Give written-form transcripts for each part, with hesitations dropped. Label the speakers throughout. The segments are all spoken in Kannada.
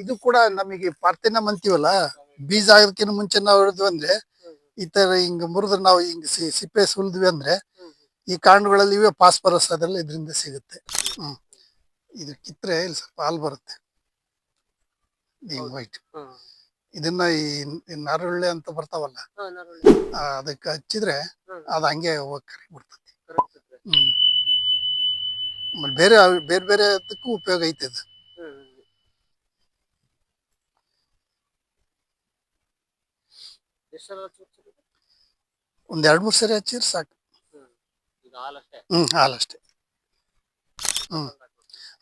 Speaker 1: ಇದು ಕೂಡ ನಮಗೆ ಪಾರ್ಥೆನಮ್ ಅಂತೀವಲ್ಲ, ಬೀಜ ಆಗೋದಕ್ಕಿಂತ ಮುಂಚೆ ನಾವು ಹಿಡಿದ್ವಿ ಅಂದ್ರೆ ಈ ತರ ಹಿಂಗ್ ಮುರಿದ್ರೆ ನಾವು ಹಿಂಗ್ ಸಿಪ್ಪೆ ಸುಲಿದ್ವಿ ಅಂದ್ರೆ ಈ ಕಾಂಡಗಳಲ್ಲಿ ಇವೆ ಫಾಸ್ಫರಸ್ ಅದೆಲ್ಲ ಇದರಿಂದ ಸಿಗುತ್ತೆ. ಹ್ಮ್ ಇದು ಕಿತ್ರೆ ಇಲ್ಲಿ ಸ್ವಲ್ಪ ಹಾಲು ಬರುತ್ತೆ ಹಿಂಗ್ ವೈಟ್. ಇದನ್ನ ಈ ನರೊಳ್ಳೆ ಅಂತ ಬರ್ತಾವಲ್ಲ, ಅದಕ್ಕೆ ಹಚ್ಚಿದ್ರೆ ಅದು ಹಂಗೆ ಹೋಗಿ ಕರಗಿ ಹ್ಮ್ ಆಮೇಲೆ ಬೇರೆ ಬೇರೆ ಬೇರೆ ಅದಕ್ಕೂ ಉಪಯೋಗ ಐತೆ ಇದು. ಒಂದ್ 2-3 ಸರಿ ಹಚ್ಚಿದ್ರೆ ಸಾಕು. ಹಾಲಷ್ಟೇ.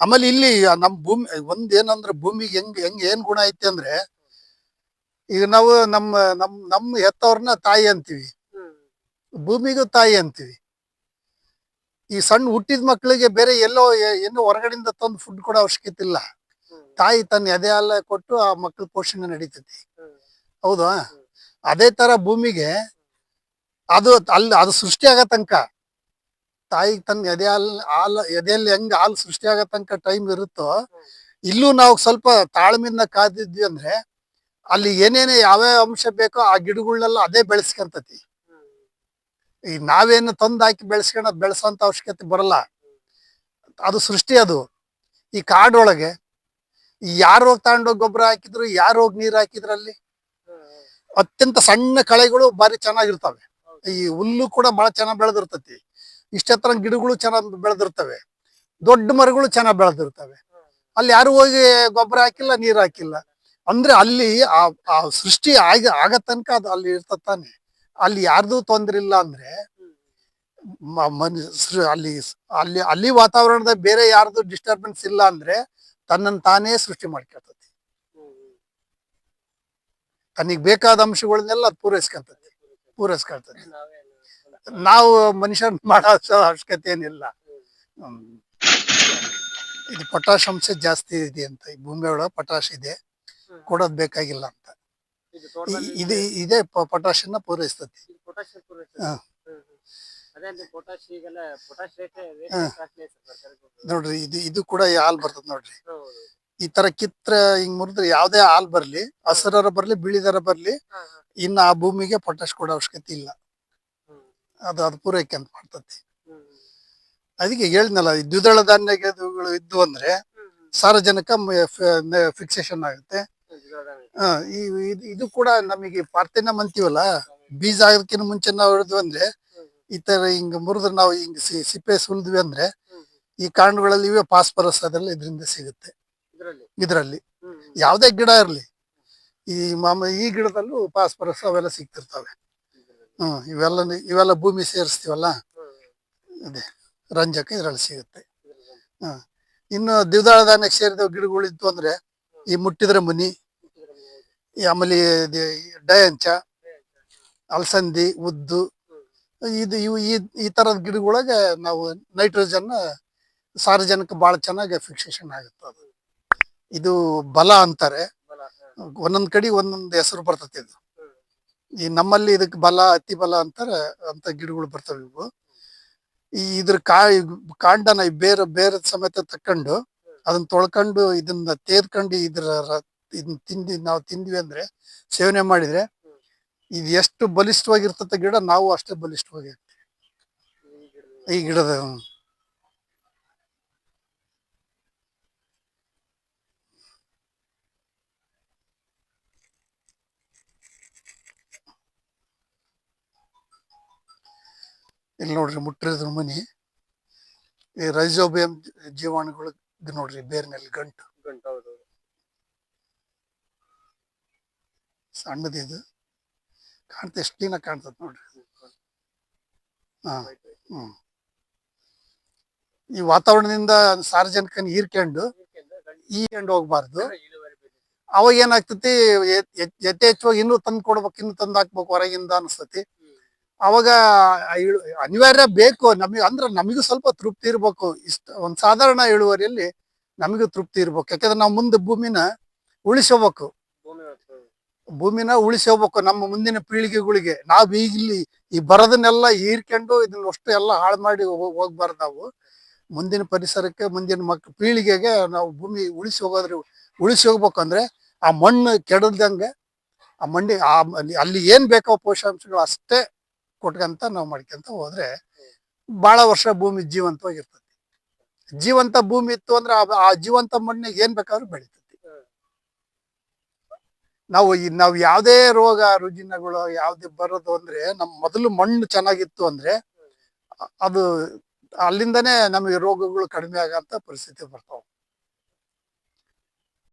Speaker 1: ಆಮೇಲೆ ಇಲ್ಲಿ ನಮ್ ಭೂಮಿ ಒಂದ್ ಏನಂದ್ರೆ ಭೂಮಿಗೆ ಹೆಂಗ್ ಹೆಂಗ್ ಏನ್ ಗುಣ ಐತೆ ಅಂದ್ರೆ, ಈಗ ನಾವು ನಮ್ಮ ಹೆತ್ತವ್ರನ್ನ ತಾಯಿ ಅಂತೀವಿ, ಭೂಮಿಗೂ ತಾಯಿ ಅಂತೀವಿ. ಈ ಸಣ್ಣ ಹುಟ್ಟಿದ ಮಕ್ಕಳಿಗೆ ಬೇರೆ ಎಲ್ಲೋ ಏನೋ ಹೊರಗಡೆಯಿಂದ ತಂದು ಫುಡ್ ಕೊಡೋ ಅವಶ್ಯಕತೆ ಇಲ್ಲ. ತಾಯಿ ತನ್ನ ಎದೆ ಹಾಲ ಕೊಟ್ಟು ಆ ಮಕ್ಕಳ ಪೋಷಣೆ ನಡೀತೈತಿ. ಹೌದಾ? ಅದೇ ತರ ಭೂಮಿಗೆ ಅದು ಸೃಷ್ಟಿ ಆಗೋ ತನಕ ತಾಯಿ ತನ್ನ ಎದೆಯಲ್ಲಿ ಹೆಂಗ್ ಹಾಲು ಸೃಷ್ಟಿ ಆಗೋ ತನಕ ಟೈಮ್ ಇರುತ್ತೋ, ಇಲ್ಲೂ ನಾವು ಸ್ವಲ್ಪ ತಾಳ್ಮೆಯಿಂದ ಕಾದಿದ್ವಿ ಅಂದ್ರೆ ಅಲ್ಲಿ ಏನೇನೇ ಯಾವ್ಯಾವ ಅಂಶ ಬೇಕೋ ಆ ಗಿಡಗಳನ್ನೆಲ್ಲ ಅದೇ ಬೆಳೆಸ್ಕೊಂತತಿ. ಈ ನಾವೇನು ತಂದು ಹಾಕಿ ಬೆಳೆಸೋಂತ ಅವಶ್ಯಕತೆ ಬರಲ್ಲ. ಅದು ಸೃಷ್ಟಿ. ಅದು ಈ ಕಾಡೊಳಗೆ ಯಾರು ಹೋಗಿ ತಗೊಂಡೋಗಿ ಗೊಬ್ಬರ ಹಾಕಿದ್ರು, ಯಾರು ಹೋಗಿ ನೀರ್ ಹಾಕಿದ್ರು ಅಲ್ಲಿ ಅತ್ಯಂತ ಸಣ್ಣ ಕಳೆಗಳು ಬಾರಿ ಚೆನ್ನಾಗಿರ್ತವೆ. ಈ ಹುಲ್ಲು ಕೂಡ ಬಹಳ ಚೆನ್ನಾಗಿ ಬೆಳೆದಿರ್ತತಿ. ಇಷ್ಟೆತ್ತರ ಗಿಡಗಳು ಚೆನ್ನಾಗಿ ಬೆಳೆದಿರ್ತವೆ, ದೊಡ್ಡ ಮರಗಳು ಚೆನ್ನಾಗಿ ಬೆಳೆದಿರ್ತವೆ. ಅಲ್ಲಿ ಯಾರು ಹೋಗಿ ಗೊಬ್ಬರ ಹಾಕಿಲ್ಲ, ನೀರ್ ಹಾಕಿಲ್ಲ ಅಂದ್ರೆ ಅಲ್ಲಿ ಆ ಸೃಷ್ಟಿ ಆಗ ತನಕ ಅದು ಅಲ್ಲಿ ಇರ್ತತಾನೆ. ಅಲ್ಲಿ ಯಾರ್ದು ತೊಂದ್ರೆ ಇಲ್ಲ ಅಂದ್ರೆ ಅಲ್ಲಿ ಅಲ್ಲಿ ಅಲ್ಲಿ ವಾತಾವರಣದ ಬೇರೆ ಯಾರ್ದು ಡಿಸ್ಟರ್ಬೆನ್ಸ್ ಇಲ್ಲ ಅಂದ್ರೆ ತನ್ನನ್ನು ತಾನೇ ಸೃಷ್ಟಿ ಮಾಡ್ಕೊಳ್ತತಿ. ತನಿಗ್ ಬೇಕಾದ ಅಂಶಗಳನ್ನೆಲ್ಲ ಅದು ಪೂರೈಸ್ಕೊಳ್ತದೆ. ನಾವು ಮನುಷ್ಯನ್ ಮಾಡೋ ಅವಶ್ಯಕತೆ ಏನಿಲ್ಲ. ಇದು ಪೊಟಾಶ್ ಅಂಶ ಜಾಸ್ತಿ ಇದೆ ಅಂತ, ಈ ಭೂಮಿ ಒಳಗೆ ಪೊಟಾಶ್ ಇದೆ, ಕೊಡೋದ್ ಬೇಕಾಗಿಲ್ಲ ಅಂತ. ಇದೇ ಪೊಟಾಶನ್ನ ಪೂರೈಸ್ತತಿ. ನೋಡ್ರಿ ಇದು ಕೂಡ ಹಾಲ್ ಬರ್ತದ ನೋಡ್ರಿ. ಈ ತರ ಕಿತ್ರ ಹಿಂಗ್ ಮುರಿದ್ರೆ ಯಾವ್ದೇ ಹಾಲ್ ಬರ್ಲಿ, ಹಸರರ ಬರ್ಲಿ ಬಿಳಿದರ ಬರ್ಲಿ, ಇನ್ನು ಆ ಭೂಮಿಗೆ ಪೊಟಾಶ್ ಕೊಡೋ ಅವಶ್ಯಕತೆ ಇಲ್ಲ. ಅದು ಪೂರೈಕೆ ಅಂತ ಮಾಡ್ತತಿ. ಅದಕ್ಕೆ ಹೇಳಿದ್ನಲ್ಲ, ಈ ದ್ವಿದಳ ಧಾನ್ಯಗಳು ಇದ್ದು ಅಂದ್ರೆ ಸಾರಜನಕ ಫಿಕ್ಸೇಷನ್ ಆಗುತ್ತೆ. ಇದು ಕೂಡ ನಮಗೆ ಪಾರ್ಥೆನಮ್ ಅಂತೀವಲ್ಲ, ಬೀಜ ಆಗೋದಕ್ಕಿಂತ ಮುಂಚೆ ನಾವು ಹಿಡಿದ್ವಿ ಅಂದ್ರೆ ಈ ತರ ಹಿಂಗ್ ಮುರಿದ್ರೆ ನಾವು ಹಿಂಗ್ ಸಿಪ್ಪೆ ಸುಲಿದ್ವಿ ಅಂದ್ರೆ ಈ ಕಾಂಡಗಳಲ್ಲಿ ಇವೆ ಫಾಸ್ಫರಸ್ ಅದೆಲ್ಲ ಇದರಿಂದ ಸಿಗುತ್ತೆ. ಇದರಲ್ಲಿ ಯಾವ್ದೇ ಗಿಡ ಇರ್ಲಿ, ಈ ಗಿಡದಲ್ಲೂ ಫಾಸ್ಫರಸ್ ಅವೆಲ್ಲ ಸಿಗ್ತಿರ್ತವೆ. ಇವೆಲ್ಲ ಭೂಮಿ ಸೇರಿಸ್ತೀವಲ್ಲ, ಅದೇ ರಂಜಕ ಇದ್ರಲ್ಲಿ ಸಿಗುತ್ತೆ. ಇನ್ನು ದ್ವಿದಳ ಧಾನ್ಯಕ್ಕೆ ಸೇರಿದ ಗಿಡಗಳಿತ್ತು ಅಂದ್ರೆ ಈ ಮುಟ್ಟಿದ್ರೆ ಮುನಿ, ಆಮೇಲೆ ಡಯಂಚ, ಅಲಸಂದಿ, ಉದ್ದು, ಇವು ಈ ತರದ ಗಿಡಗಳಿಗೆ ನಾವು ನೈಟ್ರೋಜನ್ ಸಾರಜನಕ ಬಹಳ ಚೆನ್ನಾಗಿ ಫಿಕ್ಸೇಷನ್ ಆಗುತ್ತೆ. ಅದು ಇದು ಬಲ ಅಂತಾರೆ. ಒಂದೊಂದ್ ಕಡೆ ಒಂದೊಂದ್ ಹೆಸರು ಬರ್ತತಿ. ಇದು ಈ ನಮ್ಮಲ್ಲಿ ಇದಕ್ಕೆ ಬಲ, ಅತಿ ಬಲ ಅಂತಾರೆ ಅಂತ ಗಿಡಗಳು ಬರ್ತವೆ. ಇವು ಇದ್ರ ಕಾಂಡನ ಬೇರೆ ಸಮೇತ ತಕೊಂಡು ಅದನ್ನ ತೊಳ್ಕೊಂಡು ಇದನ್ನ ತೇರ್ಕೊಂಡು ಇದನ್ನ ನಾವು ತಿಂದ್ವಿ ಅಂದ್ರೆ, ಸೇವನೆ ಮಾಡಿದ್ರೆ ಇದು ಎಷ್ಟು ಬಲಿಷ್ಠವಾಗಿರ್ತತ ಗಿಡ, ನಾವು ಅಷ್ಟೇ ಬಲಿಷ್ಠವಾಗಿರ್ತೀವಿ ಈ ಗಿಡದ. ಇಲ್ಲಿ ನೋಡ್ರಿ ಮುಟ್ಟಿರಿದ್ರ ಮನಿ, ಈ ರೈಜೋಬಿಯಂ ಜೀವಾಣುಗಳು ನೋಡ್ರಿ ಬೇರಿನಲ್ಲಿ ಗಂಟು ಸಣ್ಣದು, ಇದು ಕಾಣ್ತದೆ, ಎಷ್ಟು ಕ್ಲೀನಾಗಿ ಕಾಣ್ತದೆ ನೋಡ್ರಿ. ಈ ವಾತಾವರಣದಿಂದ ಸಾರ್ವಜನಿಕನ ಹೀರ್ಕೊಂಡು ಹೋಗ್ಬಾರ್ದು. ಅವಾಗ ಏನಾಗ್ತತಿ, ಯಥೇಚ್ಛವಾಗಿ ಇನ್ನೂ ತಂದು ಕೊಡ್ಬೇಕು, ಇನ್ನೂ ತಂದು ಹಾಕ್ಬೇಕು ಹೊರಗಿಂದ ಅನಿಸ್ತತಿ. ಅವಾಗ ಅನಿವಾರ್ಯ ಬೇಕು ನಮಗೆ, ಅಂದ್ರೆ ನಮಗೂ ಸ್ವಲ್ಪ ತೃಪ್ತಿ ಇರ್ಬೇಕು. ಒಂದ್ ಸಾಧಾರಣ ಇಳುವರಿಯಲ್ಲಿ ನಮಗೂ ತೃಪ್ತಿ ಇರ್ಬೇಕು. ಯಾಕಂದ್ರೆ ನಾವು ಮುಂದೆ ಭೂಮಿನ ಉಳಿಸೋಬೇಕು, ನಮ್ಮ ಮುಂದಿನ ಪೀಳಿಗೆಗಳಿಗೆ. ನಾವ್ ಈಗಿಲ್ಲಿ ಈ ಬರದನ್ನೆಲ್ಲ ಹೀರ್ಕೊಂಡು ಇದನ್ನ ಅಷ್ಟು ಎಲ್ಲ ಹಾಳು ಮಾಡಿ ಹೋಗ್ಬಾರ್ದು. ನಾವು ಮುಂದಿನ ಪರಿಸರಕ್ಕೆ, ಮುಂದಿನ ಪೀಳಿಗೆಗೆ ನಾವು ಭೂಮಿ ಉಳಿಸಿ ಹೋಗೋದ್ರ ಉಳಿಸಿ ಹೋಗ್ಬೇಕಂದ್ರೆ ಆ ಮಣ್ಣು ಕೆಡಲ್ದಂಗೆ ಆ ಮಣ್ಣಿ ಅಲ್ಲಿ ಏನ್ ಬೇಕೋ ಪೋಷಕಾಂಶಗಳು ಅಷ್ಟೇ ಕೊಟ್ಕಂತ ನಾವು ಮಾಡ್ಕೊಂತ ಹೋದ್ರೆ ಬಹಳ ವರ್ಷ ಭೂಮಿ ಜೀವಂತವಾಗಿರ್ತದೆ. ಜೀವಂತ ಭೂಮಿ ಇತ್ತು ಅಂದ್ರೆ ಆ ಜೀವಂತ ಮಣ್ಣಿಗೆ ಏನ್ ಬೇಕಾದ್ರೂ ಬೆಳಿತೈತಿ. ನಾವು ಯಾವ್ದೇ ರೋಗ ರುಜಿನಗಳು ಯಾವ್ದೇ ಬರೋದು ಅಂದ್ರೆ ನಮ್ ಮೊದಲು ಮಣ್ಣು ಚೆನ್ನಾಗಿತ್ತು ಅಂದ್ರೆ ಅದು ಅಲ್ಲಿಂದನೇ ನಮಗೆ ರೋಗಗಳು ಕಡಿಮೆ ಆಗಂತ ಪರಿಸ್ಥಿತಿ ಬರ್ತಾವ.